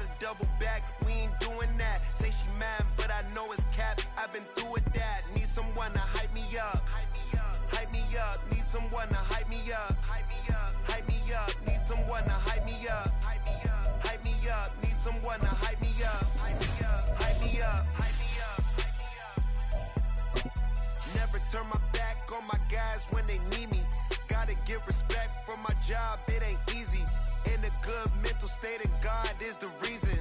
to double back, we ain't doing that. Say she mad, but I know it's cap. I've been through with that. Need someone to hype me up. Hype me up. Need someone to hype me up. Hype me up. Need someone to hype me up. Hype me up. Need someone to hype me up. Hype me up. Never turn my back on my guys when they need me. Gotta give respect for my job, it ain't easy. In a good mental state, and God is the reason.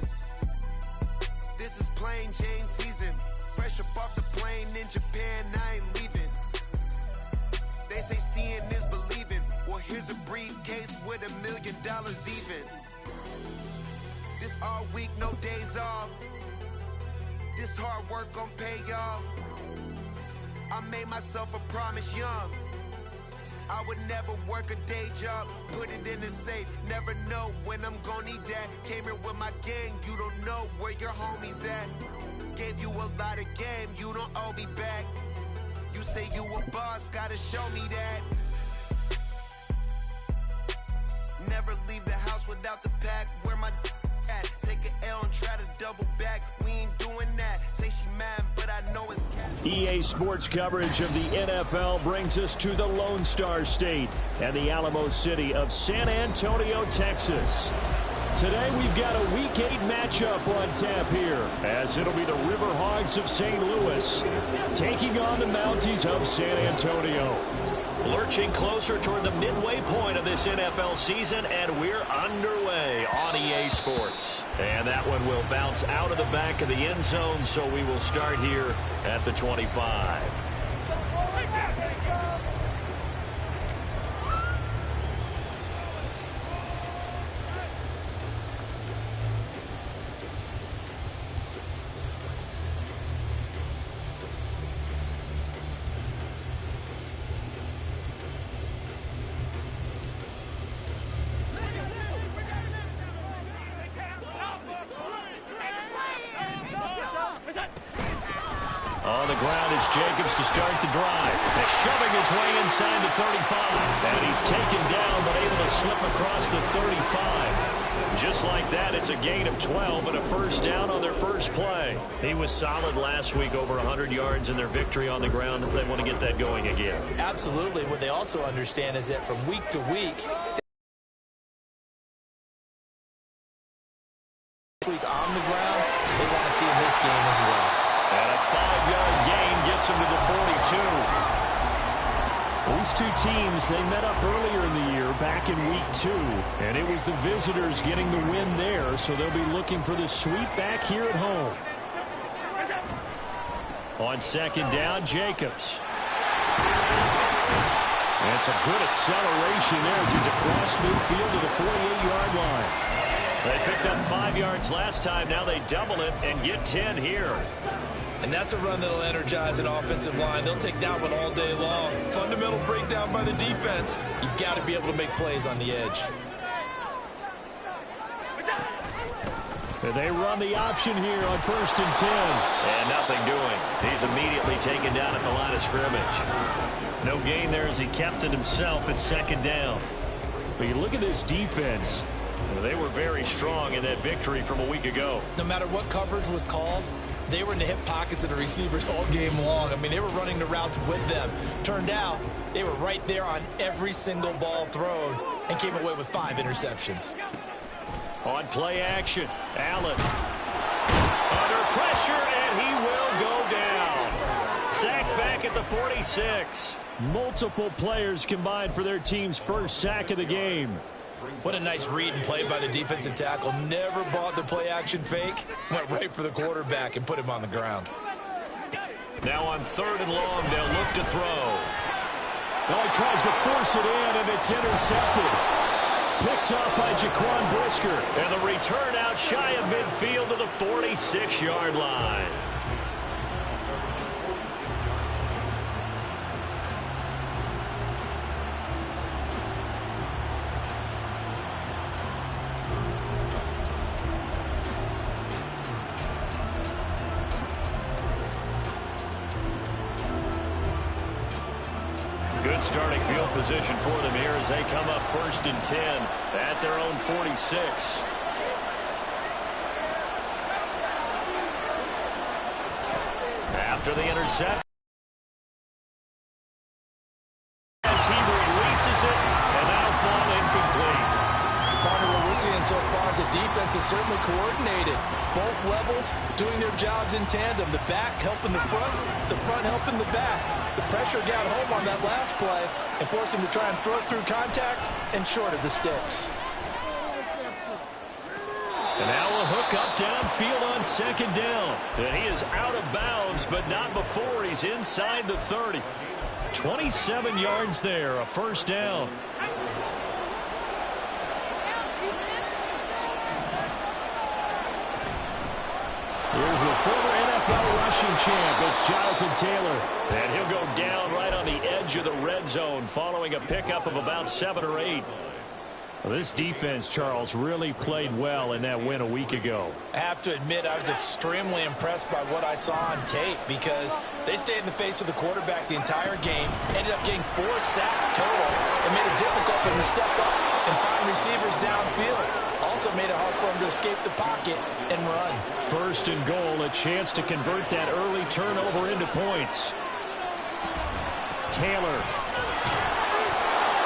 This is plain Jane season. Fresh up off the plane in Japan, I ain't leaving. They say seeing is believing. Well, here's a briefcase with $1 million even. This all week, no days off. This hard work gon' pay off. I made myself a promise young. I would never work a day job, put it in the safe. Never know when I'm gonna need that. Came here with my gang, you don't know where your homies at. Gave you a lot of game, you don't owe me back. You say you a boss, gotta show me that. Never leave the house without the pack. Where my at? Take an L and try to double back. We ain't doing that. Say she mad, but I know it's cap. EA Sports coverage of the NFL brings us to the Lone Star State and the Alamo City of San Antonio, Texas. Today we've got a Week 8 matchup on tap here, as it'll be the River Hogs of St. Louis taking on the Mounties of San Antonio. Lurching closer toward the midway point of this NFL season, and we're underway on EA Sports. And that one will bounce out of the back of the end zone, so we will start here at the 25. On the ground, it's Jacobs to start the drive. And shoving his way inside the 35. And he's taken down, but able to slip across the 35. Just like that, it's a gain of 12 and a first down on their first play. He was solid last week, over 100 yards in their victory on the ground. They want to get that going again. Absolutely. What they also understand is that from week to week, on the ground, they want to see in this game as well. And a 5-yard gain gets him to the 42. These two teams, they met up earlier in the year, back in week 2. And it was the visitors getting the win there, so they'll be looking for the sweep back here at home. On second down, Jacobs. And it's a good acceleration there as he's across midfield to the 48-yard line. They picked up 5 yards last time. Now they double it and get 10 here. And that's a run that'll energize an offensive line. They'll take that one all day long. Fundamental breakdown by the defense. You've got to be able to make plays on the edge. And they run the option here on 1st and 10. And nothing doing. He's immediately taken down at the line of scrimmage. No gain there as he kept it himself at 2nd down. So you look at this defense. They were very strong in that victory from a week ago. No matter what coverage was called, they were in the hip pockets of the receivers all game long. I mean, they were running the routes with them. Turned out, they were right there on every single ball thrown and came away with 5 interceptions. On play action, Allen. Under pressure, and he will go down. Sacked back at the 46. Multiple players combined for their team's first sack of the game. What a nice read and play by the defensive tackle. Never bought the play action fake. Went right for the quarterback and put him on the ground. Now on 3rd and long, they'll look to throw. Well, he tries to force it in, and it's intercepted. Picked up by Jaquan Brisker. And the return out shy of midfield to the 46-yard line. Good starting field position for them here as they come up 1st and 10 at their own 46. after the interception. As he releases it, and that'll fall incomplete. Partner, what we're seeing so far is the defense is certainly coordinated. Both levels doing their jobs in tandem. The back helping the front helping the back. The pressure got home on that last play and forced him to try and throw it through contact and short of the sticks. And now a hook up downfield on second down. And he is out of bounds, but not before he's inside the 30. 27 yards there, a first down. Here's the former NFL rushing champ. It's Jonathan Taylor. And he'll go down right on the edge of the red zone following a pickup of about 7 or 8. Well, this defense, Charles, really played well in that win a week ago. I have to admit, I was extremely impressed by what I saw on tape because they stayed in the face of the quarterback the entire game, ended up getting 4 sacks total, and made it difficult for him to step up and find receivers downfield. Also made it hard for him to escape the pocket and run. First and goal, a chance to convert that early turnover into points. Taylor.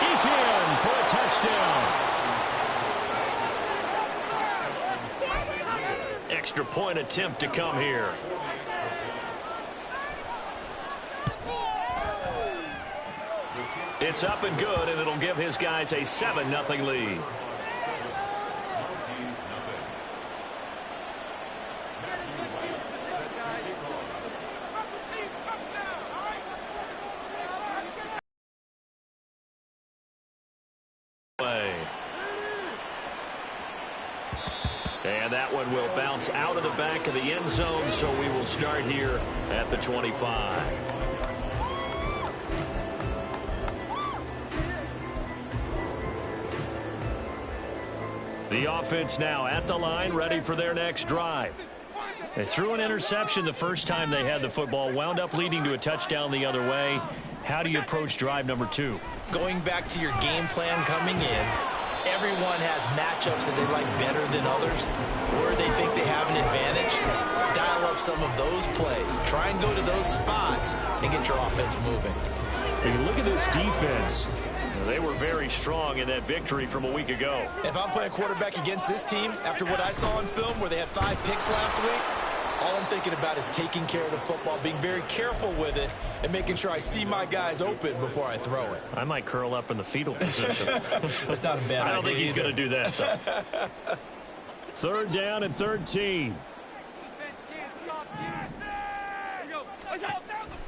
He's in for a touchdown. Extra point attempt to come here. It's up and good, and it'll give his guys a 7-0 lead. And that one will bounce out of the back of the end zone, so we will start here at the 25. The offense now at the line, ready for their next drive. They threw an interception the first time they had the football, wound up leading to a touchdown the other way. How do you approach drive number 2? Going back to your game plan coming in, everyone has matchups that they like better than others, where they think they have an advantage. Dial up some of those plays. Try and go to those spots and get your offense moving. Hey, look at this defense. They were very strong in that victory from a week ago. If I'm playing quarterback against this team, after what I saw on film where they had 5 picks last week, all I'm thinking about is taking care of the football, being very careful with it, and making sure I see my guys open before I throw it. I might curl up in the fetal position. That's not a bad idea. I don't think he's going to do that, though. 3rd down and 13.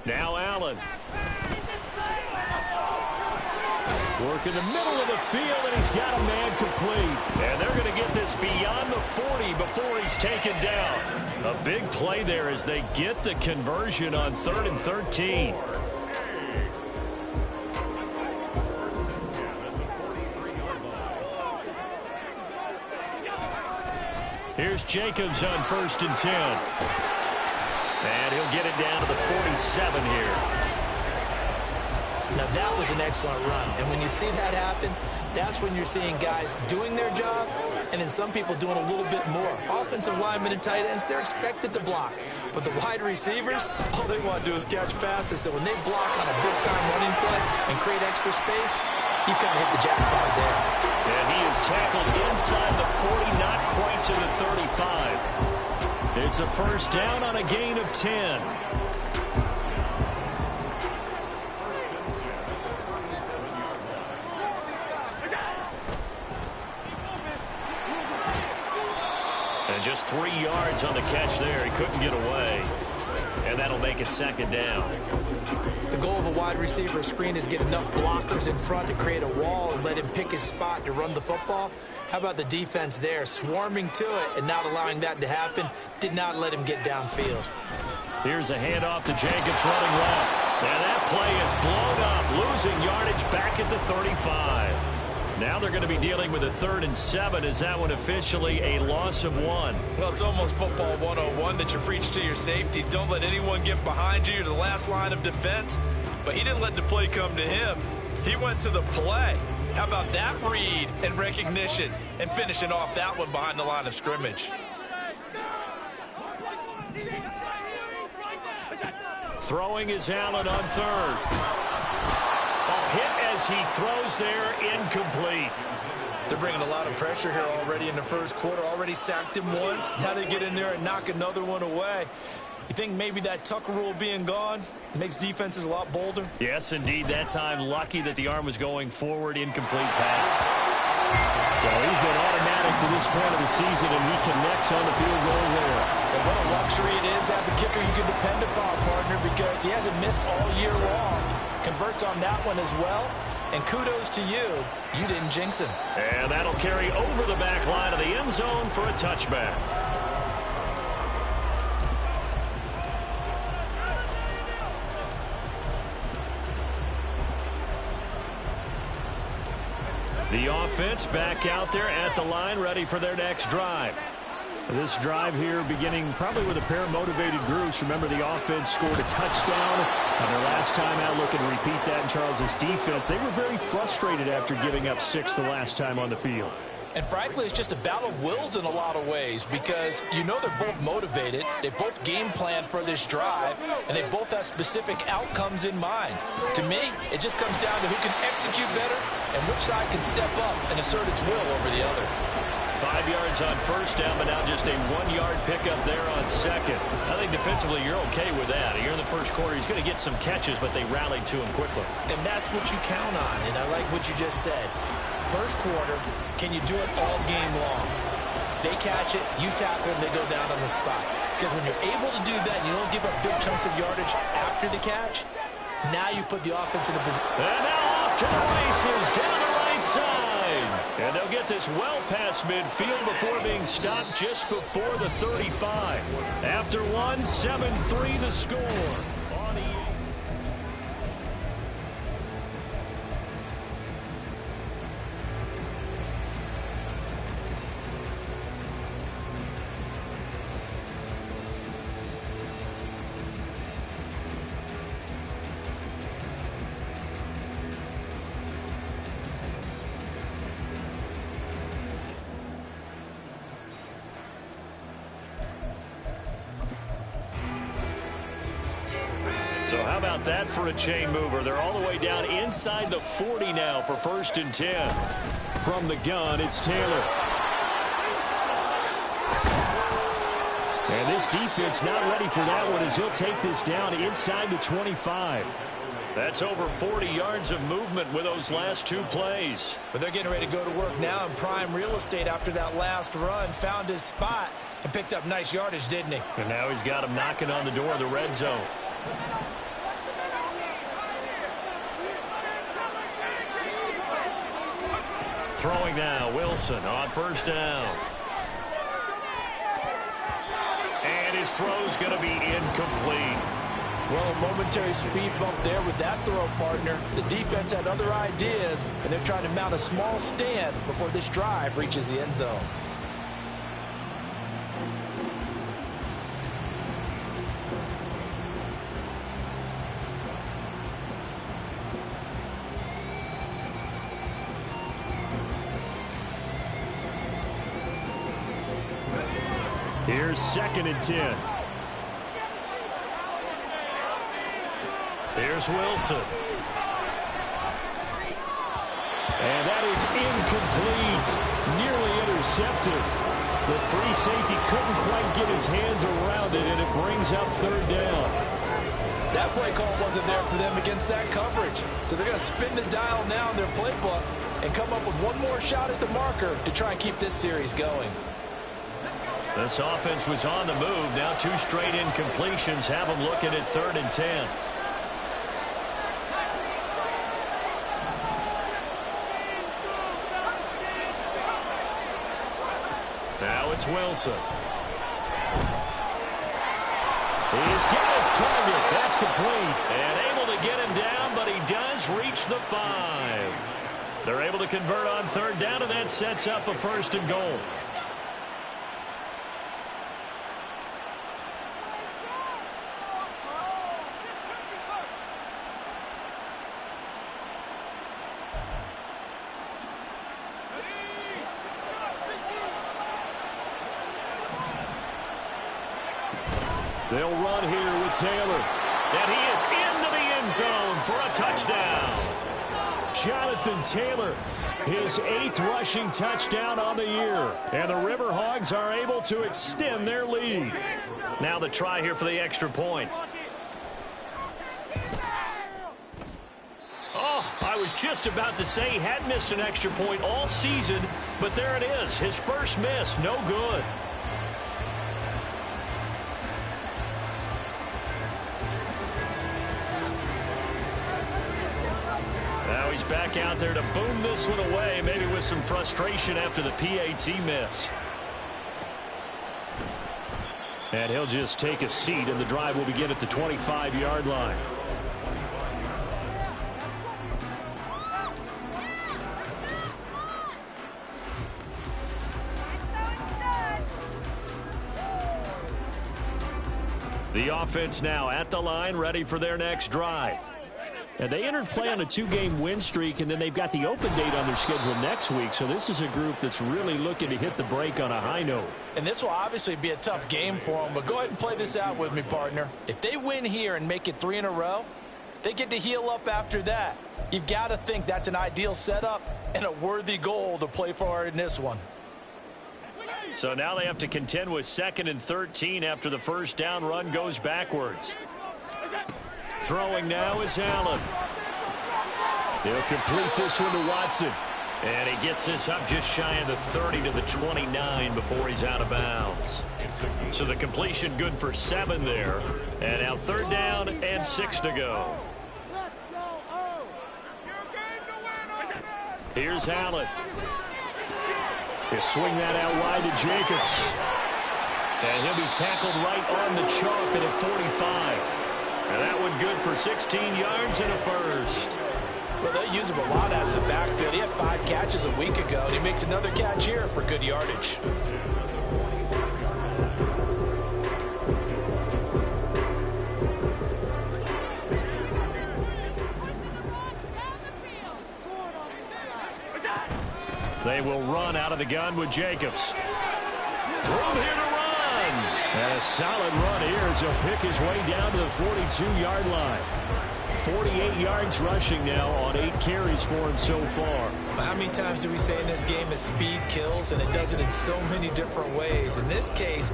Now Allen. Working the middle of the field, and he's got a man complete. And they're going to get this beyond the 40 before he's taken down. A big play there as they get the conversion on 3rd and 13. Here's Jacobs on 1st and 10. And he'll get it down to the 47 here. Now, that was an excellent run. And when you see that happen, that's when you're seeing guys doing their job and then some people doing a little bit more. Offensive linemen and tight ends, they're expected to block. But the wide receivers, all they want to do is catch passes. So when they block on a big-time running play and create extra space, you've kind of hit the jackpot there. And he is tackled inside the 40, not quite to the 35. It's a first down on a gain of 10. And just 3 yards on the catch there. He couldn't get away. And that'll make it 2nd down. The goal of a wide receiver screen is get enough blockers in front to create a wall and let him pick his spot to run the football. How about the defense there, swarming to it and not allowing that to happen? Did not let him get downfield. Here's a handoff to Jacobs running left. And that play is blown up, losing yardage back at the 35. Now they're going to be dealing with a 3rd and 7. Is that one officially a loss of 1? Well, it's almost football 101 that you preach to your safeties. Don't let anyone get behind you. You're the last line of defense. But he didn't let the play come to him. He went to the play. How about that read and recognition and finishing off that one behind the line of scrimmage? Throwing is Allen on third. A hit as he throws there, incomplete. They're bringing a lot of pressure here already in the first quarter. Already sacked him once. Now they get in there and knock another one away. You think maybe that Tucker rule being gone makes defenses a lot bolder? Yes, indeed. That time, lucky that the arm was going forward. Incomplete pass. So he's been automatic to this point of the season, and he connects on the field goal there. And what a luxury it is to have a kicker you can depend upon, partner, because he hasn't missed all year long. Converts on that one as well. And kudos to you. You didn't jinx him. And that'll carry over the back line of the end zone for a touchback. The offense back out there at the line, ready for their next drive. This drive here beginning probably with a pair of motivated groups. Remember, the offense scored a touchdown on their last time out. Looking to repeat that in Charles's defense. They were very frustrated after giving up 6 the last time on the field. And frankly, it's just a battle of wills in a lot of ways because you know they're both motivated. They both game planned for this drive, and they both have specific outcomes in mind. To me, it just comes down to who can execute better and which side can step up and assert its will over the other. 5 yards on first down, but now just a 1-yard pickup there on second. I think defensively you're okay with that. Here in the first quarter, he's going to get some catches, but they rallied to him quickly. And that's what you count on, and I like what you just said. First quarter, can you do it all game long? They catch it, you tackle them, they go down on the spot. Because when you're able to do that and you don't give up big chunks of yardage after the catch, now you put the offense in a position. And now off to the races down the right side. And they'll get this well past midfield before being stopped just before the 35. After one, 7-3 the score. So how about that for a chain mover? They're all the way down inside the 40 now for 1st and 10. From the gun, it's Taylor. And this defense not ready for that one as he'll take this down inside the 25. That's over 40 yards of movement with those last 2 plays. But they're getting ready to go to work now in prime real estate after that last run. Found his spot and picked up nice yardage, didn't he? And now he's got him knocking on the door of the red zone. Throwing now, Wilson on 1st down. And his throw's going to be incomplete. Well, a momentary speed bump there with that throw, partner. The defense had other ideas, and they're trying to mount a small stand before this drive reaches the end zone. Here's 2nd and 10. Here's Wilson. And that is incomplete. Nearly intercepted. The free safety couldn't quite get his hands around it, and it brings up 3rd down. That play call wasn't there for them against that coverage. So they're going to spin the dial now in their playbook and come up with one more shot at the marker to try and keep this series going. This offense was on the move. Now 2 straight incompletions have them looking at 3rd and 10. Now it's Wilson. He's got his target. That's complete. And able to get him down, but he does reach the 5. They're able to convert on 3rd down, and that sets up a 1st and goal. They'll run here with Taylor. And he is into the end zone for a touchdown. Jonathan Taylor, his 8th rushing touchdown on the year. And the Riverhogs are able to extend their lead. Now the try here for the extra point. Oh, I was just about to say he had missed an extra point all season, but there it is. His first miss, no good. Now he's back out there to boom this one away, maybe with some frustration after the PAT miss. And he'll just take a seat, and the drive will begin at the 25-yard line. The offense now at the line, ready for their next drive. And they entered play on a 2-game win streak, and then they've got the open date on their schedule next week. So this is a group that's really looking to hit the break on a high note. And this will obviously be a tough game for them, but go ahead and play this out with me, partner. If they win here and make it 3 in a row, they get to heal up after that. You've got to think that's an ideal setup and a worthy goal to play for in this one. So now they have to contend with 2nd and 13 after the first down run goes backwards. Throwing now is Allen. He'll complete this one to Watson. And he gets this up just shy of the 30 to the 29 before he's out of bounds. So the completion good for 7 there. And now 3rd down and 6 to go. Here's Allen. He'll swing that out wide to Jacobs. And he'll be tackled right on the chalk at a 45. And that one good for 16 yards and a first. Well, they'll use him a lot out of the backfield. He had 5 catches a week ago, and he makes another catch here for good yardage. They will run out of the gun with Jacobs. Room here to run. And a solid run here as he'll pick his way down to the 42-yard line. 48 yards rushing now on 8 carries for him so far. How many times do we say in this game that speed kills, and it does it in so many different ways? In this case,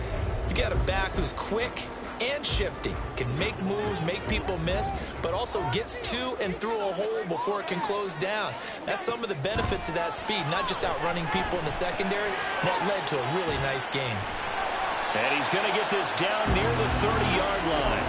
you got a back who's quick and shifty, can make moves, make people miss, but also gets to and through a hole before it can close down. That's some of the benefits of that speed, not just outrunning people in the secondary. That led to a really nice game. And he's going to get this down near the 30-yard line.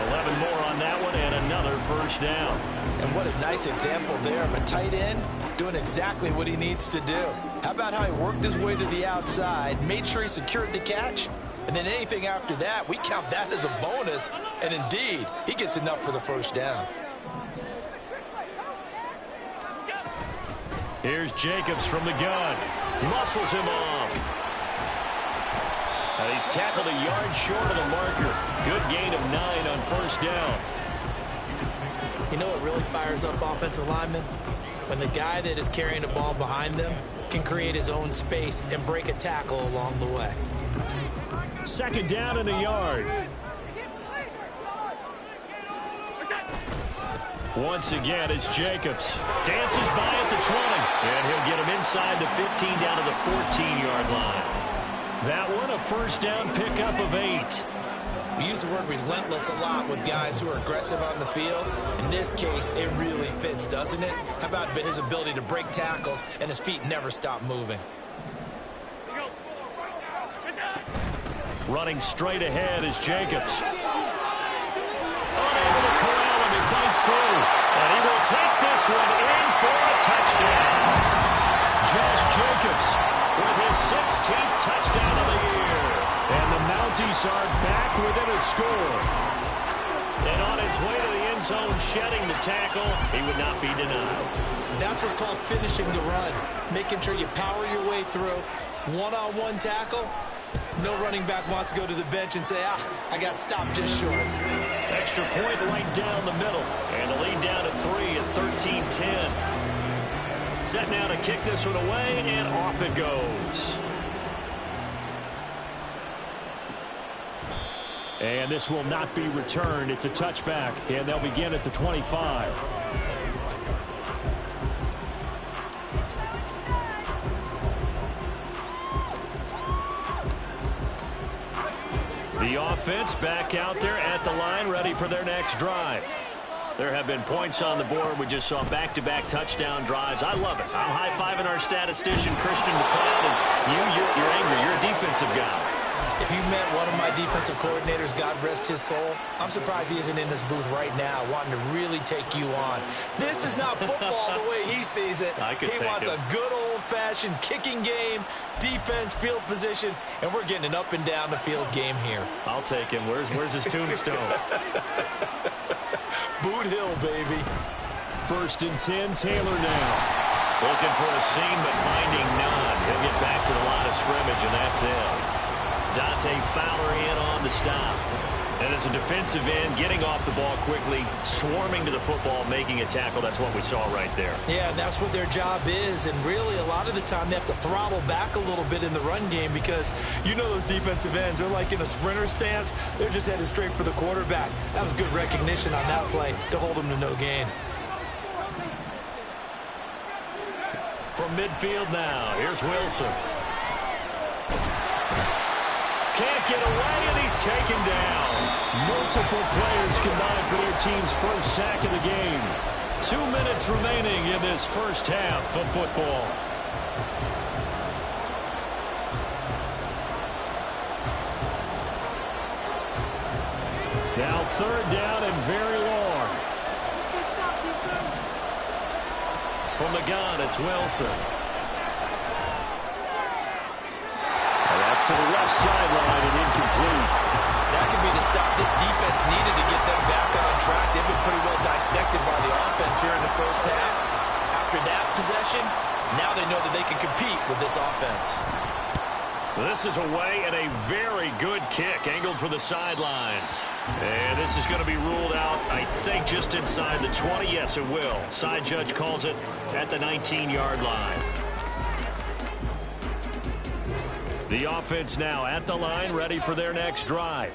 11 more on that one and another first down. And what a nice example there of a tight end doing exactly what he needs to do. How about how he worked his way to the outside, made sure he secured the catch, and then anything after that, we count that as a bonus. And indeed, he gets enough for the first down. Here's Jacobs from the gun. Muscles him off. And he's tackled a yard short of the marker. Good gain of 9 on first down. You know what really fires up offensive linemen? When the guy that is carrying the ball behind them can create his own space and break a tackle along the way. 2nd down and a yard. Once again, it's Jacobs. Dances by at the 20. And he'll get him inside the 15 down to the 14-yard line. That one, a first down pickup of 8. We use the word relentless a lot with guys who are aggressive on the field. In this case, it really fits, doesn't it? How about his ability to break tackles and his feet never stop moving? Running straight ahead is Jacobs. Unable to corral him, he fights through. And he will take this one in for a touchdown. Josh Jacobs with his 16th touchdown of the year. And the Mounties are back within a score. And on his way to the end zone, shedding the tackle, he would not be denied. That's what's called finishing the run. Making sure you power your way through. One-on-one tackle. No running back wants to go to the bench and say, I got stopped just short. Extra point right down the middle. And the lead down to 3 at 13-10. Set now to kick this one away, and off it goes. And this will not be returned. It's a touchback, and they'll begin at the 25. The offense back out there at the line, ready for their next drive. There have been points on the board. We just saw back-to-back touchdown drives. I love it. I'm high-fiving our statistician, Christian McLeod, and you're angry. You're a defensive guy. If you met one of my defensive coordinators, God rest his soul, I'm surprised he isn't in this booth right now wanting to really take you on. This is not football the way he sees it. He wants a good old-fashioned kicking game, defense, field position, and we're getting an up and down the field game here. I'll take him. Where's his tombstone? Boot Hill, baby. 1st and 10, Taylor now. Looking for a seam, but finding none. He'll get back to the line of scrimmage, and that's it. Dante Fowler in on the stop. And as a defensive end, getting off the ball quickly, swarming to the football, making a tackle. That's what we saw right there. Yeah, and that's what their job is. And really, a lot of the time, they have to throttle back a little bit in the run game because you know those defensive ends, they're like in a sprinter stance. They're just headed straight for the quarterback. That was good recognition on that play to hold them to no gain. From midfield now, here's Wilson. Can't get away, and he's taken down. Multiple players combined for their team's first sack of the game. 2 minutes remaining in this first half of football. Now 3rd down and very long. From the gun, it's Wilson. To the left sideline and incomplete. That could be the stop this defense needed to get them back on track. They've been pretty well dissected by the offense here in the first half. After that possession, now they know that they can compete with this offense. This is away and a very good kick angled for the sidelines. And this is going to be ruled out, I think, just inside the 20. Yes, it will. Side judge calls it at the 19-yard line. The offense now at the line, ready for their next drive.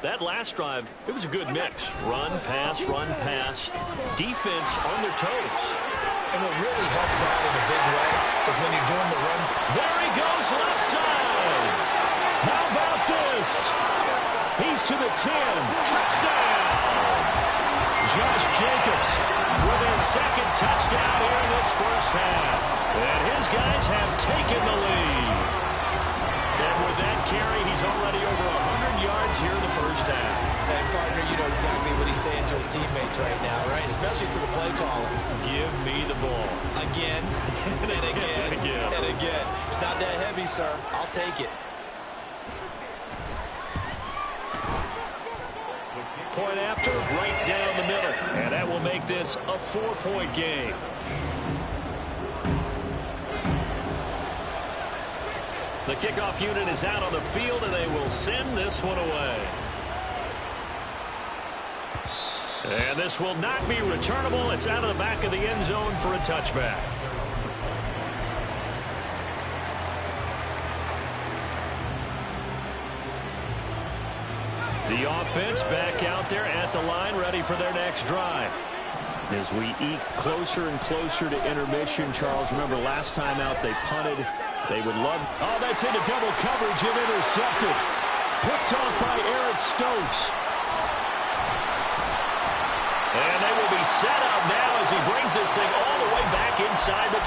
That last drive, it was a good mix. Run, pass, defense on their toes. And what really helps out in a big way is when you're doing the run. There he goes, left side. How about this? He's to the 10. Touchdown. Josh Jacobs with his 2nd touchdown here in this first half. And his guys have taken the lead. And with that carry, he's already over 100 yards here in the first half. And, partner, you know exactly what he's saying to his teammates right now, right? Especially to the play caller. Give me the ball. Again, and again, and again. It's not that heavy, sir. I'll take it. Point after, right down the middle. And that will make this a 4-point game. The kickoff unit is out on the field, and they will send this one away. And this will not be returnable. It's out of the back of the end zone for a touchback. The offense back out there at the line, ready for their next drive. As we eke closer and closer to intermission, Charles, remember last time out they punted. They would love. Oh, that's into double coverage and intercepted. Picked off by Eric Stokes. And they will be set up now as he brings this thing all the way back inside the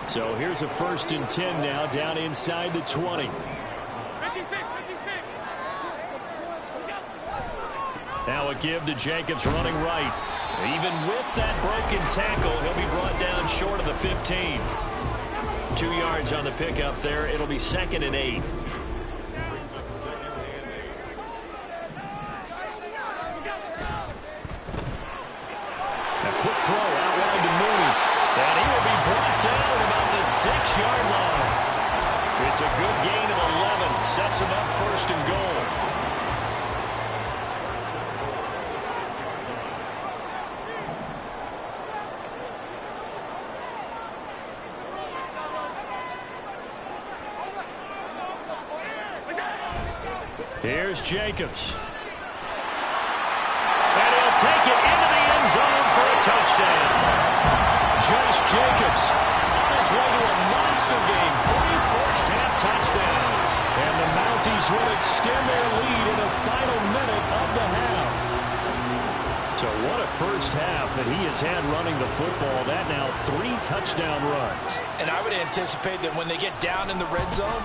20. So here's a 1st and 10 now down inside the 20. Now a give to Jacobs running right. Even with that broken tackle, he'll be brought down short of the 15. 2 yards on the pickup there. It'll be 2nd and 8. A quick throw out wide to Mooney. And he will be brought down at about the 6-yard line. It's a good gain of 11. Sets him up 1st and goal. Here's Jacobs. And he'll take it into the end zone for a touchdown. Josh Jacobs on his way to a monster game. 3 first-half touchdowns. And the Mounties will extend their lead in the final minute of the half. So what a first half that he has had running the football. That now 3 touchdown runs. And I would anticipate that when they get down in the red zone,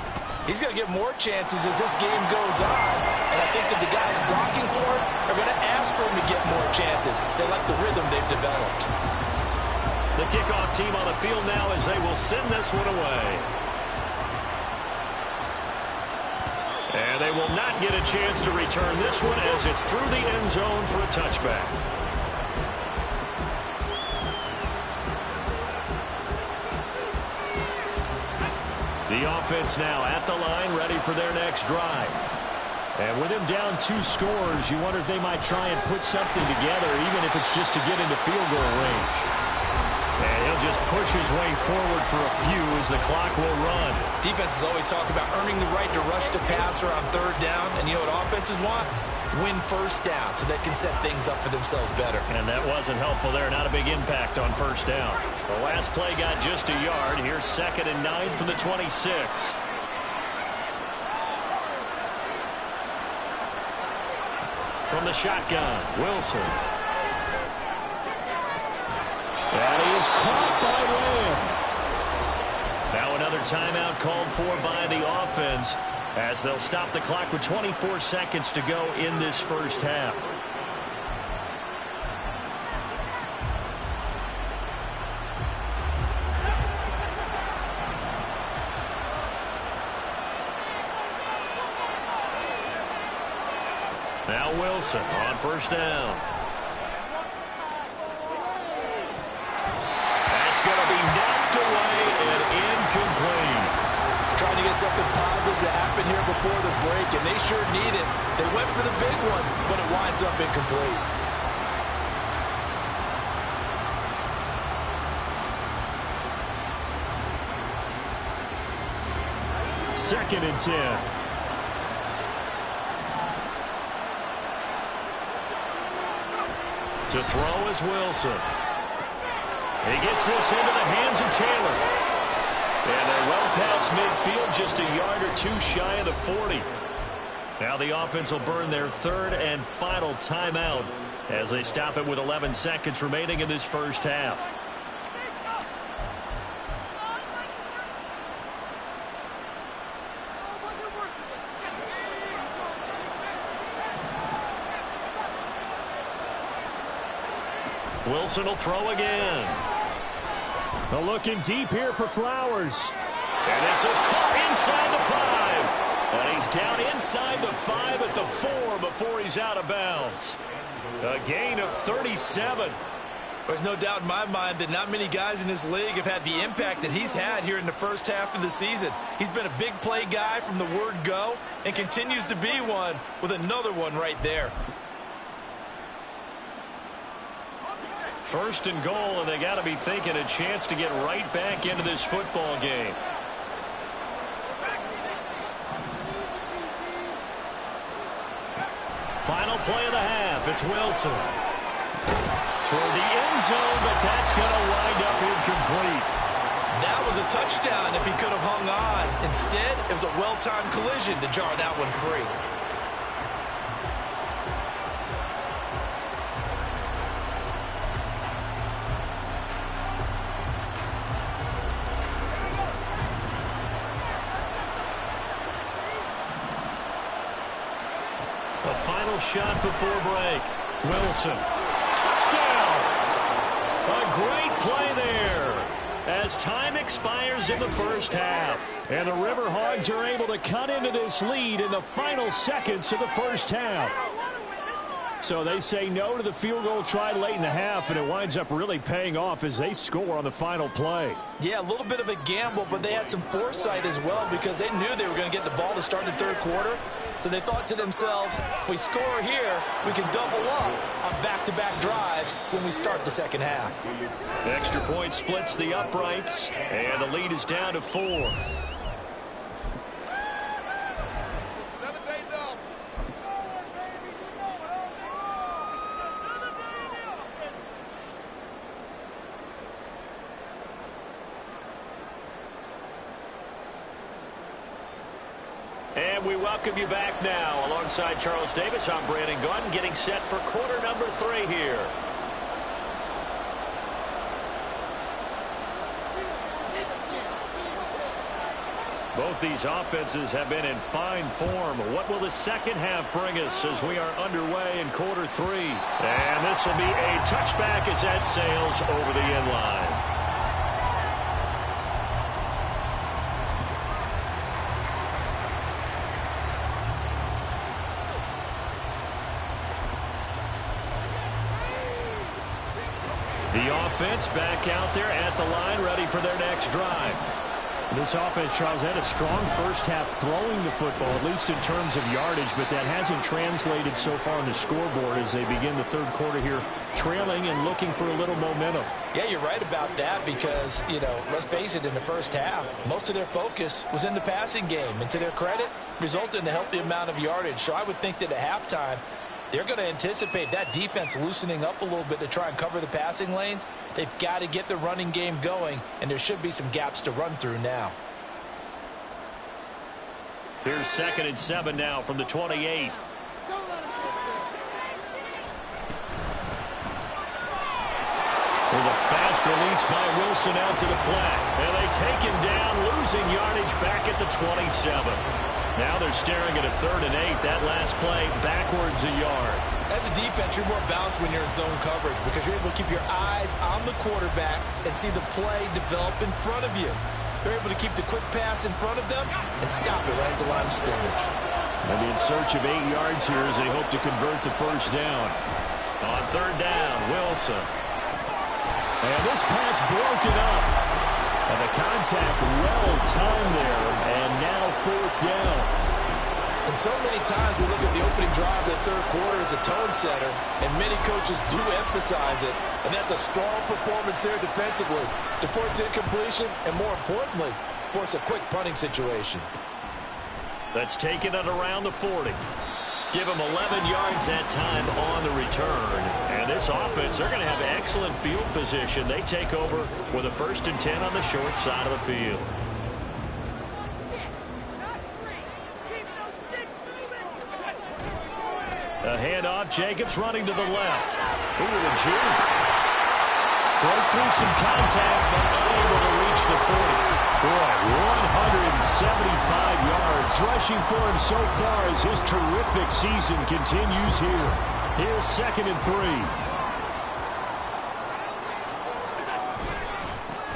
he's going to get more chances as this game goes on. And I think that the guys blocking for him are going to ask for him to get more chances. They like the rhythm they've developed. The kickoff team on the field now as they will send this one away. And they will not get a chance to return this one as it's through the end zone for a touchback. The offense now at the line, ready for their next drive. And with him down 2 scores, you wonder if they might try and put something together, even if it's just to get into field goal range. And he'll just push his way forward for a few as the clock will run. Defenses always talk about earning the right to rush the passer on 3rd down. And you know what offenses want? Win first down so they can set things up for themselves better. And that wasn't helpful there. Not a big impact on 1st down. The last play got just a yard. Here's 2nd and 9 from the 26. From the shotgun, Wilson. And he is caught by Lamb. Now another timeout called for by the offense as they'll stop the clock with 24 seconds to go in this first half. Now Wilson on 1st down. Going to be knocked away and incomplete. Trying to get something positive to happen here before the break, and they sure need it. They went for the big one, but it winds up incomplete. Second and 10. To throw is Wilson. He gets this into the hands of Taylor. And they're well past midfield, just a yard or 2 shy of the 40. Now the offense will burn their 3rd and final timeout as they stop it with 11 seconds remaining in this first half. Wilson will throw again. A looking deep here for Flowers. And this is caught inside the 5. And he's down inside the 5 at the 4 before he's out of bounds. A gain of 37. There's no doubt in my mind that not many guys in this league have had the impact that he's had here in the first half of the season. He's been a big play guy from the word go and continues to be one with another one right there. 1st and goal, and they got to be thinking a chance to get right back into this football game. Final play of the half. It's Wilson. Toward the end zone, but that's going to wind up incomplete. That was a touchdown if he could have hung on. Instead, it was a well-timed collision to jar that one free. A final shot before break. Wilson. Touchdown! A great play there as time expires in the first half. And the Riverhogs are able to cut into this lead in the final seconds of the first half. So they say no to the field goal tried late in the half, and it winds up really paying off as they score on the final play. Yeah, a little bit of a gamble, but they had some foresight as well because they knew they were going to get the ball to start the 3rd quarter. So they thought to themselves, if we score here, we can double up on back-to-back drives when we start the 2nd half. Extra point splits the uprights, and the lead is down to 4. And we welcome you back now. Alongside Charles Davis, I'm Brandon Gunn, getting set for quarter number 3 here. Both these offenses have been in fine form. What will the second half bring us as we are underway in quarter 3? And this will be a touchback as that sails over the end line. The offense back out there at the line, ready for their next drive. This offense, Charles, had a strong first half throwing the football, at least in terms of yardage, but that hasn't translated so far on the scoreboard as they begin the third quarter here, trailing and looking for a little momentum. Yeah, you're right about that because, let's face it, in the first half, most of their focus was in the passing game. And to their credit, resulted in a healthy amount of yardage. So I would think that at halftime, they're going to anticipate that defense loosening up a little bit to try and cover the passing lanes. They've got to get the running game going, and there should be some gaps to run through now. Here's 2nd and 7 now from the 28. There's a fast release by Wilson out to the flat. And they take him down, losing yardage back at the 27. Now they're staring at a 3rd and 8. That last play backwards a yard. As a defense, you're more balanced when you're in zone coverage because you're able to keep your eyes on the quarterback and see the play develop in front of you. They're able to keep the quick pass in front of them and stop it right at the line of scrimmage. They'll be in search of 8 yards here as they hope to convert the first down. On 3rd down, Wilson. And this pass broken up. And the contact well timed there, and now 4th down. And so many times we look at the opening drive of the third quarter as a tone setter, and many coaches do emphasize it. And that's a strong performance there defensively to force incompletion and, more importantly, force a quick punting situation. That's taken it around the 40. Give them 11 yards that time on the return. And this offense, they're going to have excellent field position. They take over with a 1st and 10 on the short side of the field. A handoff, Jacobs running to the left. Ooh, the juke. Broke through some contact, but unable to reach the 40. Boy, 175 yards rushing for him so far as his terrific season continues here. Here's 2nd and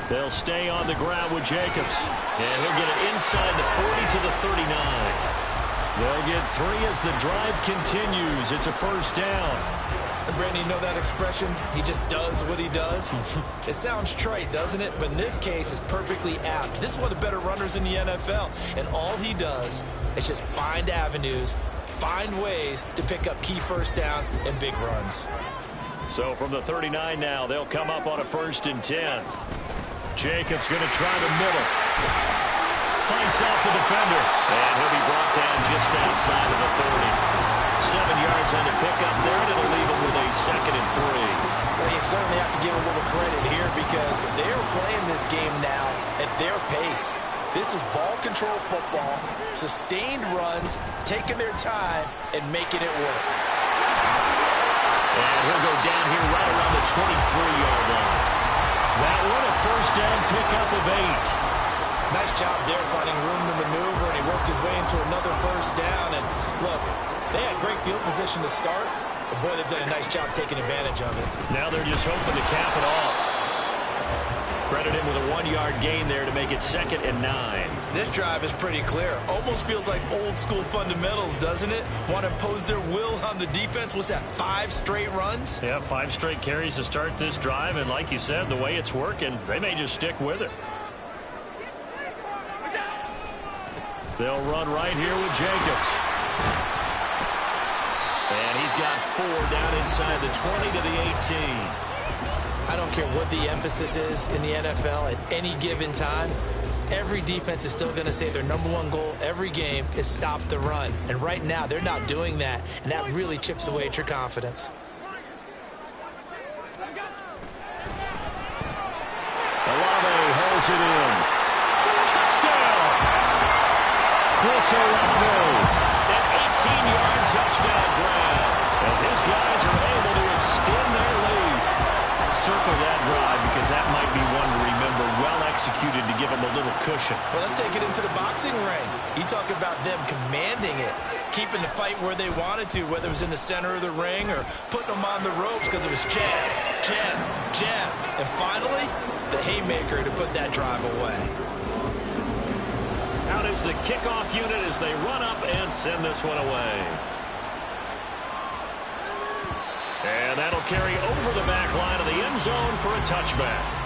3. They'll stay on the ground with Jacobs. And he'll get it inside the 40 to the 39. They'll get 3 as the drive continues. It's a 1st down. And Brandon, you know that expression? He just does what he does. It sounds trite, doesn't it? But in this case, it's perfectly apt. This is one of the better runners in the NFL. And all he does is just find avenues, find ways to pick up key first downs and big runs. So from the 39 now, they'll come up on a 1st and 10. Jacobs going to try the middle. Fights off the defender. And he'll be brought down just outside of the 30. 7 yards on the pickup there, and it'll leave him with a 2nd and 3. Well, you certainly have to give a little credit here because they're playing this game now at their pace. This is ball control football, sustained runs, taking their time, and making it work. And he'll go down here right around the 23-yard line. That one a 1st down pickup of 8. Nice job there finding room to maneuver, and he worked his way into another 1st down. And look, they had great field position to start, but boy, they've done a nice job taking advantage of it. Now they're just hoping to cap it off. Credit him with a 1-yard gain there to make it 2nd and 9. This drive is pretty clear. Almost feels like old school fundamentals, doesn't it? Want to impose their will on the defense. What's that, 5 straight runs? Yeah, 5 straight carries to start this drive, and like you said, the way it's working, they may just stick with it. They'll run right here with Jacobs. And he's got 4 down inside the 20 to the 18. I don't care what the emphasis is in the NFL at any given time. Every defense is still going to say their #1 goal every game is stop the run. And right now, they're not doing that, and that really chips away at your confidence. Olave holds it in. Touchdown! Chris Olave. 18-yard touchdown grab as his guys are able to extend their lead. Circle that drive because that might be one to remember. Well executed to give them a little cushion. Well, let's take it into the boxing ring. You talk about them commanding it, keeping the fight where they wanted to, whether it was in the center of the ring or putting them on the ropes because it was jab, jab, jab. And finally, the haymaker to put that drive away. Out is the kickoff unit as they run up and send this one away. And that'll carry over the back line of the end zone for a touchback.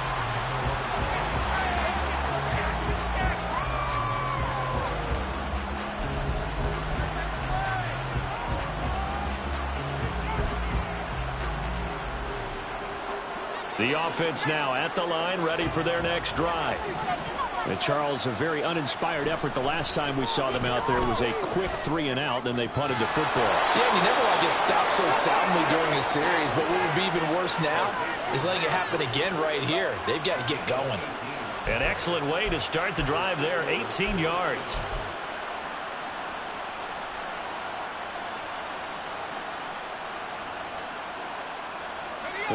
The offense now at the line, ready for their next drive. And Charles, a very uninspired effort. The last time we saw them out there was a quick 3-and-out, and they punted the football. Yeah, and you never want to get stopped so soundly during a series, but what would be even worse now is letting it happen again right here. They've got to get going. An excellent way to start the drive there, 18 yards.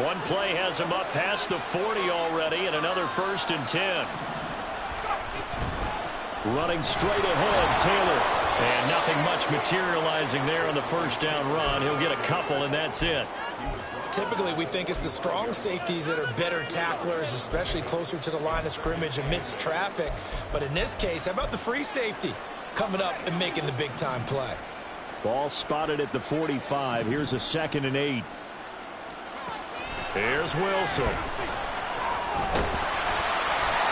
One play has him up past the 40 already, and another 1st and 10. Running straight ahead, Taylor. And nothing much materializing there on the first down run. He'll get a couple, and that's it. Typically, we think it's the strong safeties that are better tacklers, especially closer to the line of scrimmage amidst traffic. But in this case, how about the free safety coming up and making the big-time play? Ball spotted at the 45. Here's a 2nd and 8. Here's Wilson.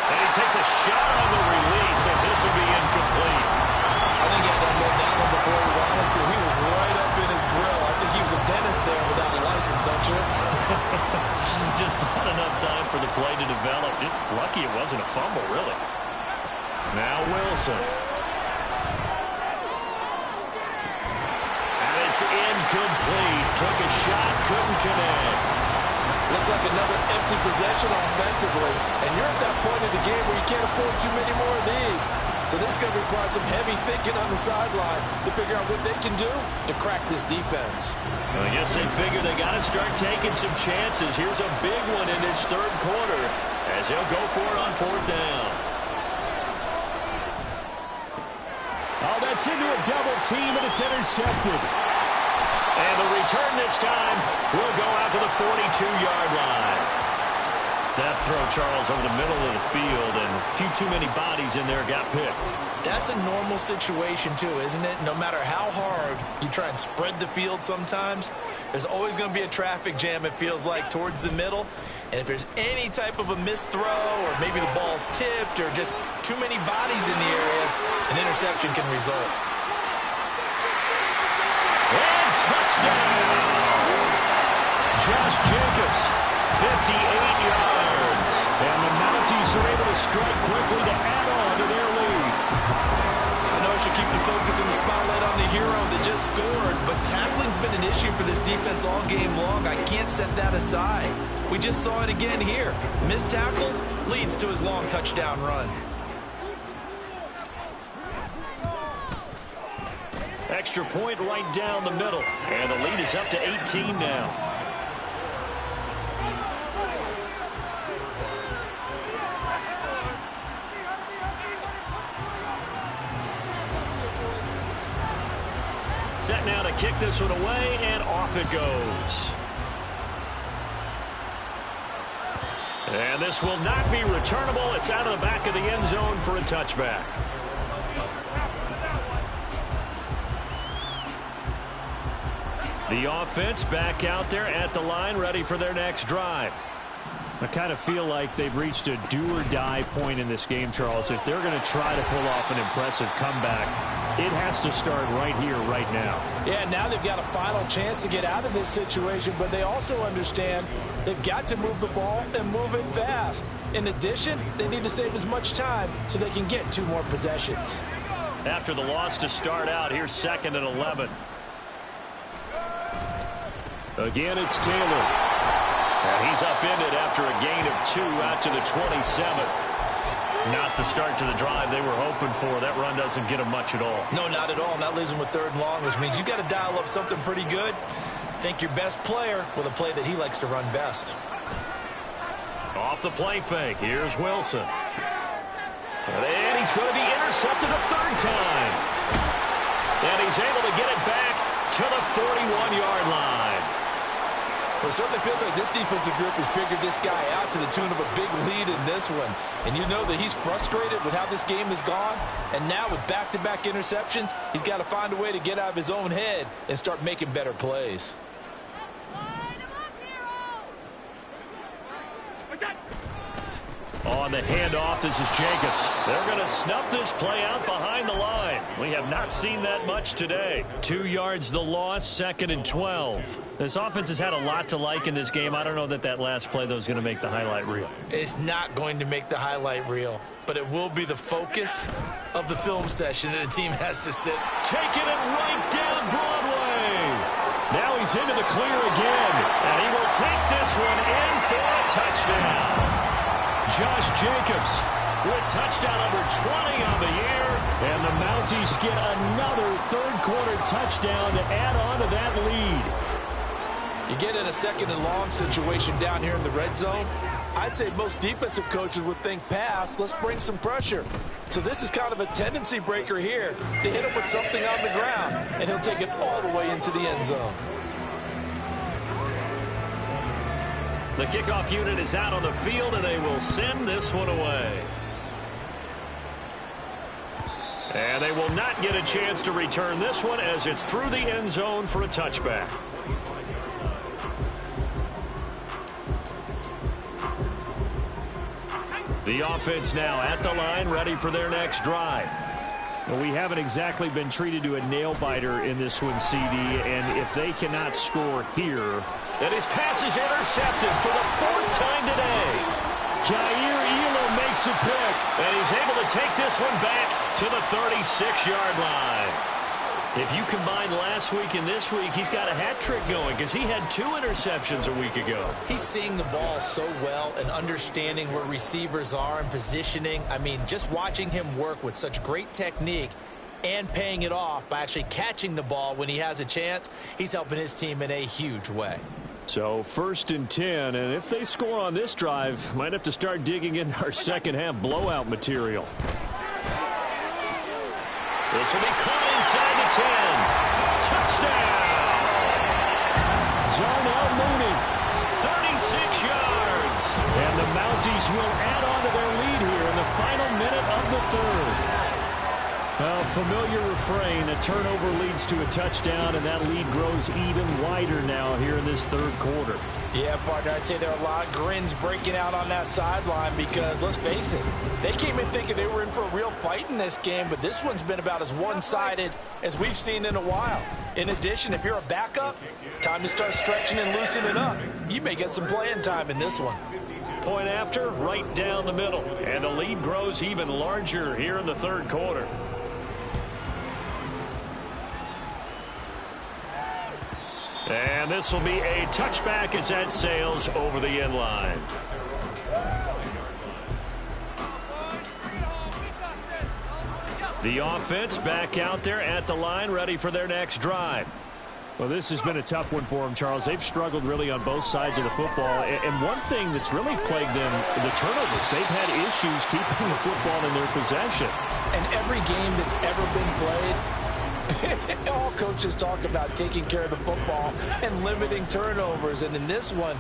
And he takes a shot on the release as this will be incomplete. I think he had to unload that one before he wanted to. He was right up in his grill. I think he was a dentist there without a license, don't you? Just not enough time for the play to develop. Just lucky it wasn't a fumble, really. Now Wilson. And it's incomplete. Took a shot, couldn't connect. Looks like another empty possession offensively. And you're at that point in the game where you can't afford too many more of these. So this is going to require some heavy thinking on the sideline to figure out what they can do to crack this defense. Well, I guess they figure they got to start taking some chances. Here's a big one in this 3rd quarter as he'll go for it on 4th down. Oh, that's into a double team, and it's intercepted. And the return this time will go out to the 42-yard line. That throw, Charles, over the middle of the field, and a few too many bodies in there got picked. That's a normal situation, too, isn't it? No matter how hard you try and spread the field sometimes, there's always going to be a traffic jam, it feels like, towards the middle. And if there's any type of a missed throw or maybe the ball's tipped or just too many bodies in the area, an interception can result. Touchdown! Josh Jacobs, 58 yards. And the Mounties are able to strike quickly to add on to their lead. I know I should keep the focus and the spotlight on the hero that just scored, but tackling's been an issue for this defense all game long. I can't set that aside. We just saw it again here. Missed tackles leads to his long touchdown run. Extra point right down the middle. And the lead is up to 18 now. Set now to kick this one away, and off it goes. And this will not be returnable. It's out of the back of the end zone for a touchback. The offense back out there at the line, ready for their next drive. I kind of feel like they've reached a do-or-die point in this game, Charles. If they're going to try to pull off an impressive comeback, it has to start right here, right now. Yeah, now they've got a final chance to get out of this situation, but they also understand they've got to move the ball and move it fast. In addition, they need to save as much time so they can get 2 more possessions. After the loss to start out, here's 2nd and 11. Again, it's Taylor. And he's upended after a gain of 2 out to the 27. Not the start to the drive they were hoping for. That run doesn't get them much at all. No, not at all. And that leaves them with 3rd and long, which means you've got to dial up something pretty good. Think your best player with a play that he likes to run best. Off the play fake. Here's Wilson. And he's going to be intercepted a 3rd time. And he's able to get it back to the 41-yard line. Well, it certainly feels like this defensive group has figured this guy out to the tune of a big lead in this one. And you know that he's frustrated with how this game has gone. And now with back-to-back interceptions, he's got to find a way to get out of his own head and start making better plays. On the handoff, this is Jacobs. They're going to snuff this play out behind the line. We have not seen that much today. 2 yards the loss, 2nd and 12. This offense has had a lot to like in this game. I don't know that that last play, though, is going to make the highlight reel. It's not going to make the highlight reel, but it will be the focus of the film session that the team has to sit. Taking it right down Broadway. Now he's into the clear again, and he will take this one in for a touchdown. Josh Jacobs with touchdown number 20 on the year, and the Mounties get another 3rd quarter touchdown to add on to that lead. You get in a 2nd and long situation down here in the red zone. I'd say most defensive coaches would think pass, let's bring some pressure. So this is kind of a tendency breaker here to hit him with something on the ground, and he'll take it all the way into the end zone. The kickoff unit is out on the field, and they will send this one away. And they will not get a chance to return this one as it's through the end zone for a touchback. The offense now at the line, ready for their next drive. Well, we haven't exactly been treated to a nail-biter in this one, CD, and if they cannot score here, and his pass is intercepted for the 4th time today. Jair Elam makes a pick, and he's able to take this one back to the 36-yard line. If you combine last week and this week, he's got a hat trick going because he had 2 interceptions a week ago. He's seeing the ball so well and understanding where receivers are and positioning. I mean, just watching him work with such great technique and paying it off by actually catching the ball when he has a chance, he's helping his team in a huge way. So 1st and 10, and if they score on this drive, might have to start digging in our second-half blowout material. This will be caught inside the 10. Touchdown! Darnell Mooney, 36 yards. And the Mounties will add on to their lead here in the final minute of the 3rd. A familiar refrain, a turnover leads to a touchdown, and that lead grows even wider now here in this 3rd quarter. Yeah, partner, I'd say there are a lot of grins breaking out on that sideline because, let's face it, they came in thinking they were in for a real fight in this game, but this one's been about as one-sided as we've seen in a while. In addition, if you're a backup, time to start stretching and loosening up. You may get some playing time in this one. Point after, right down the middle, and the lead grows even larger here in the 3rd quarter. And this will be a touchback as that sails over the end line. The offense back out there at the line, ready for their next drive. Well, this has been a tough one for them, Charles. They've struggled really on both sides of the football. And one thing that's really plagued them, the turnovers. They've had issues keeping the football in their possession. And every game that's ever been played, all coaches talk about taking care of the football and limiting turnovers. And in this one,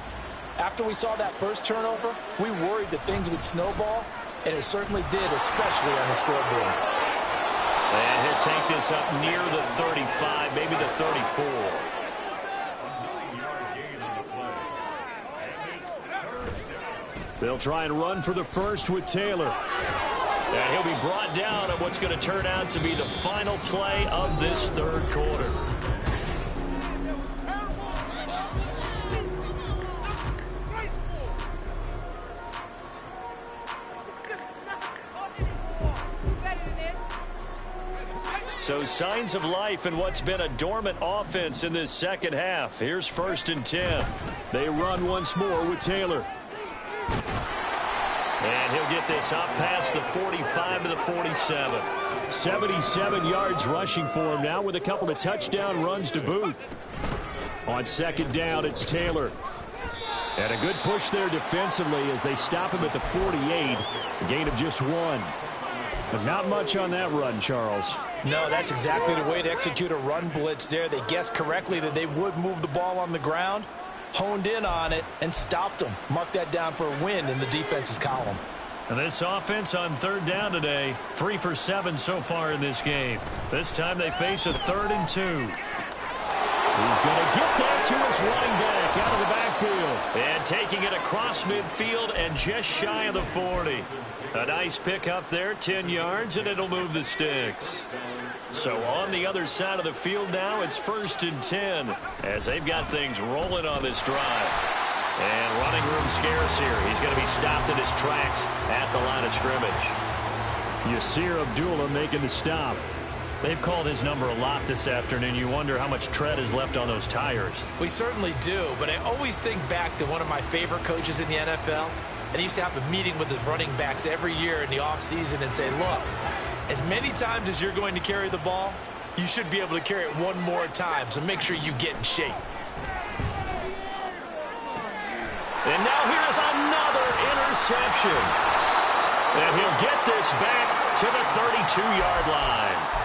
after we saw that first turnover, we worried that things would snowball, and it certainly did, especially on the scoreboard. And he'll take this up near the 35, maybe the 34. They'll try and run for the first with Taylor. And he'll be brought down on what's going to turn out to be the final play of this 3rd quarter. So signs of life in what's been a dormant offense in this 2nd half. Here's 1st and 10. They run once more with Taylor. And he'll get get this up past the 45 to the 47. 77 yards rushing for him now with a couple of touchdown runs to boot. On second down, it's Taylor. And a good push there defensively as they stop him at the 48. A gain of just 1. But not much on that run, Charles. No, that's exactly the way to execute a run blitz there. They guessed correctly that they would move the ball on the ground, honed in on it, and stopped them. Mark that down for a win in the defense's column. And this offense on third down today, 3 for 7 so far in this game. This time they face a 3rd and 2. He's going to get that to his running back out of the backfield. And taking it across midfield and just shy of the 40. A nice pick up there, 10 yards, and it'll move the sticks. So on the other side of the field now, it's 1st and 10 as they've got things rolling on this drive. And running room scarce here. He's going to be stopped in his tracks at the line of scrimmage. Yasir Abdullah making the stop. They've called his number a lot this afternoon. You wonder how much tread is left on those tires. We certainly do, but I always think back to one of my favorite coaches in the NFL. And he used to have a meeting with his running backs every year in the offseason and say, look, as many times as you're going to carry the ball, you should be able to carry it one more time, so make sure you get in shape. And now here's another interception. And he'll get this back to the 32-yard line.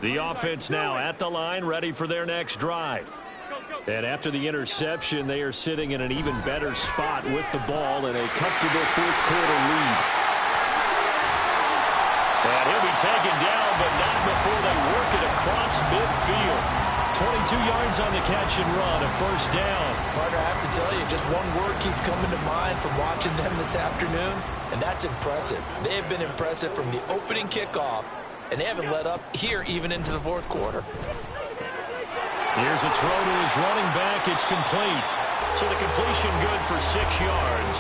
The offense now at the line, ready for their next drive. And after the interception, they are sitting in an even better spot with the ball in a comfortable 4th quarter lead. And he'll be taken down, but not before they work it across midfield. 22 yards on the catch and run, a 1st down. Partner, I have to tell you, just one word keeps coming to mind from watching them this afternoon, and that's impressive. They have been impressive from the opening kickoff, and they haven't let up here even into the 4th quarter. Here's a throw to his running back. It's complete. So the completion good for 6 yards,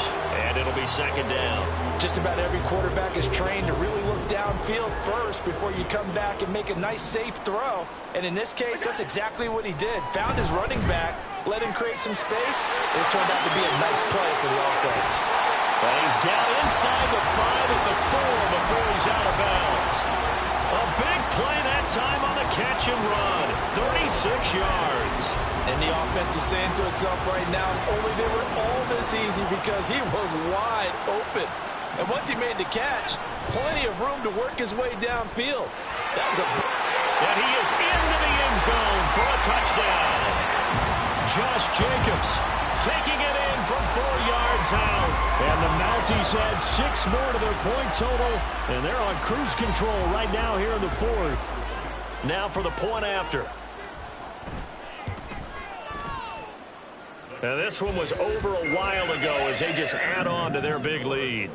and it'll be 2nd down. Just about every quarterback is trained to really look downfield first before you come back and make a nice, safe throw. And in this case, that's exactly what he did. Found his running back, let him create some space, and it turned out to be a nice play for the offense. And he's down inside the 5 at the 4 before he's out of bounds. A big play that time on the catch and run. 36 yards. And the offense is saying to itself right now, only they were all this easy because he was wide open. And once he made the catch, plenty of room to work his way downfield. That was a... And he is into the end zone for a touchdown. Josh Jacobs taking it in from 4 yards out. And the Mounties add 6 more to their point total. And they're on cruise control right now here in the 4th. Now for the point after. Now this one was over a while ago as they just add on to their big lead.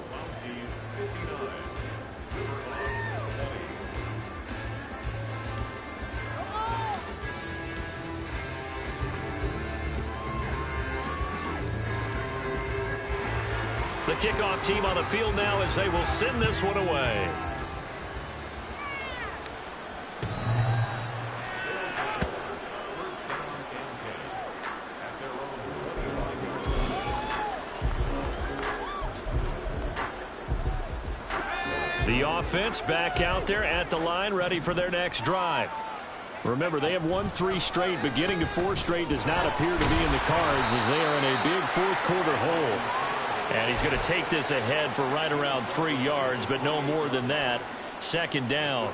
The kickoff team on the field now as they will send this one away. The offense back out there at the line, ready for their next drive. Remember, they have won 3 straight, but getting to 4 straight does not appear to be in the cards as they are in a big 4th quarter hole. And he's going to take this ahead for right around 3 yards, but no more than that. 2nd down.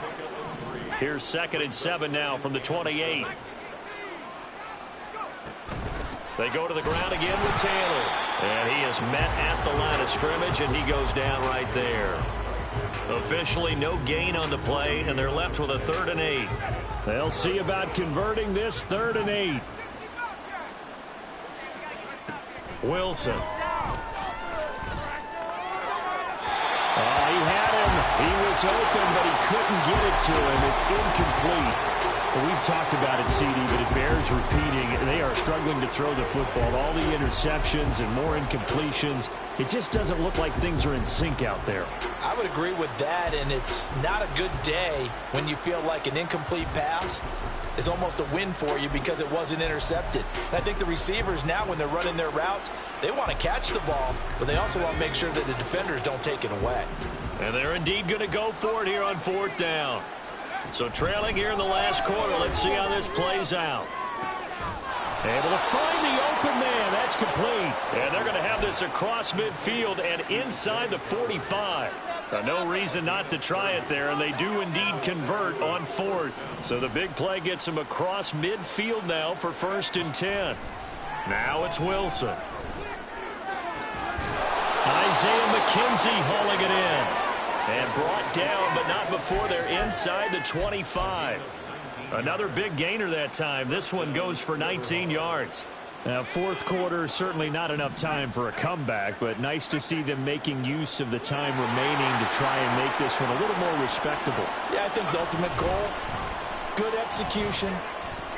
Here's 2nd and 7 now from the 28. They go to the ground again with Taylor. And he is met at the line of scrimmage, and he goes down right there. Officially no gain on the play, and they're left with a 3rd and 8. They'll see about converting this 3rd and 8. Wilson. He had him. He was open, but he couldn't get it to him. It's incomplete. Well, we've talked about it, CD, but it bears repeating. They are struggling to throw the football. All the interceptions and more incompletions. It just doesn't look like things are in sync out there. I would agree with that, and it's not a good day when you feel like an incomplete pass is almost a win for you because it wasn't intercepted. And I think the receivers now, when they're running their routes, they want to catch the ball, but they also want to make sure that the defenders don't take it away. And they're indeed going to go for it here on 4th down. So trailing here in the last quarter. Let's see how this plays out. Able to find the open man. That's complete. And they're going to have this across midfield and inside the 45. No reason not to try it there, and they do indeed convert on 4th. So the big play gets them across midfield now for 1st and 10. Now it's Wilson. Isaiah McKenzie hauling it in. And brought down, but not before they're inside the 25. Another big gainer that time. This one goes for 19 yards. Now, 4th quarter, certainly not enough time for a comeback, but nice to see them making use of the time remaining to try and make this one a little more respectable. Yeah, I think the ultimate goal, good execution,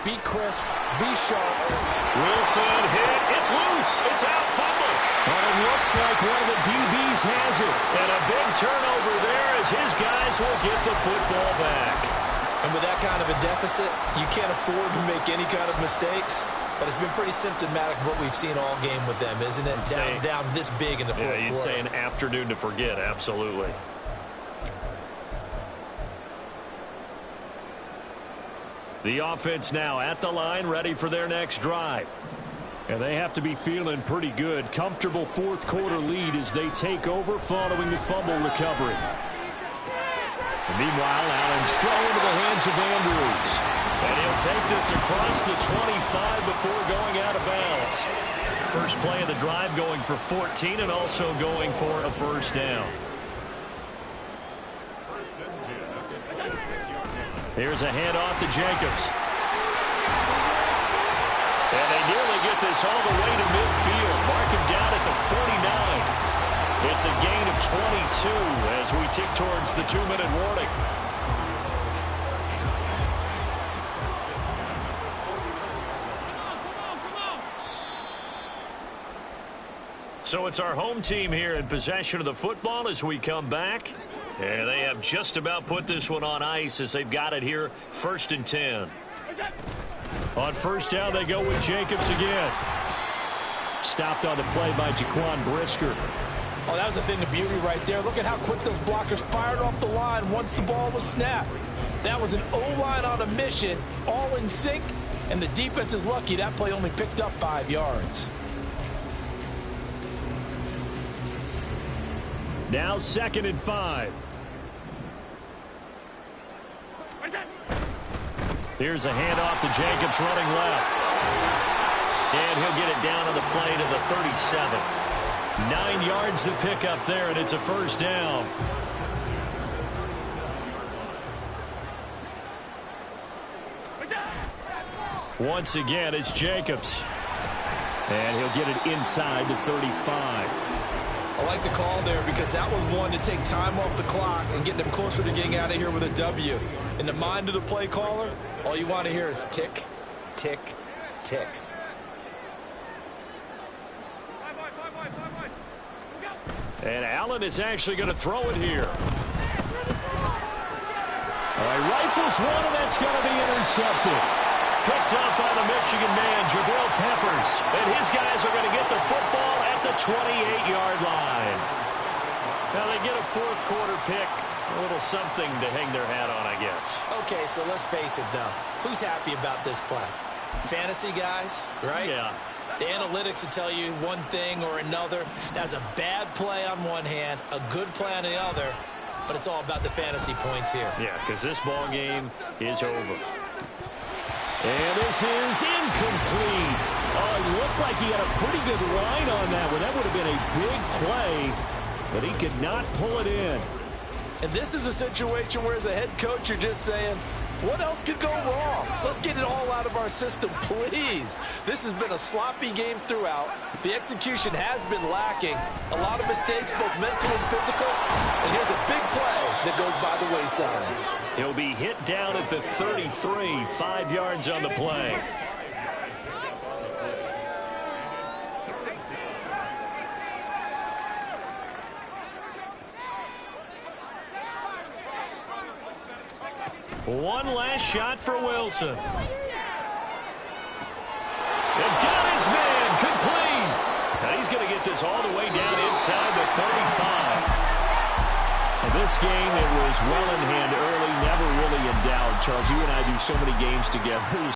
be crisp, be sharp. Wilson hit. It's loose. It's out, fumble. And it looks like one of the DBs has it. And a big turnover there as his guys will get the football back. And with that kind of a deficit, you can't afford to make any kind of mistakes. But it's been pretty symptomatic of what we've seen all game with them, isn't it? Down this big in the 4th quarter. Yeah, you'd say an afternoon to forget, absolutely. The offense now at the line, ready for their next drive. And they have to be feeling pretty good. Comfortable 4th quarter lead as they take over following the fumble recovery. And meanwhile, Allen's throw into the hands of Andrews. And he'll take this across the 25 before going out of bounds. First play of the drive going for 14 and also going for a 1st down. Here's a handoff to Jacobs. And they nearly get this all the way to midfield. Mark him down at the 49. It's a gain of 22 as we tick towards the 2-minute warning. So it's our home team here in possession of the football as we come back. And they have just about put this one on ice as they've got it here 1st and 10. On 1st down, they go with Jacobs again. Stopped on the play by Jaquan Brisker. Oh, that was a thing of beauty right there. Look at how quick those blockers fired off the line once the ball was snapped. That was an O-line on a mission, all in sync, and the defense is lucky that play only picked up 5 yards. Now 2nd and 5. Here's a handoff to Jacobs running left. And he'll get it down on the play to the 37. 9 yards to pick up there, and it's a 1st down. Once again, it's Jacobs. And he'll get it inside the 35. I like the call there because that was one to take time off the clock and get them closer to getting out of here with a W. In the mind of the play caller, all you want to hear is tick, tick, tick. And Allen is actually going to throw it here. All right, rifles one, and that's going to be intercepted. Picked up by the Michigan man, Jabril Peppers. And his guys are going to get the football at the 28-yard line. Now they get a 4th quarter pick. A little something to hang their hat on, I guess. Okay, so let's face it, though. Who's happy about this play? Fantasy guys, right? Yeah. The analytics will tell you one thing or another. That's a bad play on one hand, a good play on the other, but it's all about the fantasy points here. Yeah, because this ball game is over. And this is incomplete. Oh, it looked like he had a pretty good line on that one. That would have been a big play, but he could not pull it in. And this is a situation where as a head coach, you're just saying, what else could go wrong? Let's get it all out of our system, please. This has been a sloppy game throughout. The execution has been lacking. A lot of mistakes, both mental and physical. And here's a big play that goes by the wayside. He'll be hit down at the 33, 5 yards on the play. One last shot for Wilson. And got his man complete. Now he's going to get this all the way down inside the 35. In this game, it was well in hand early, never really in doubt. Charles, you and I do so many games together.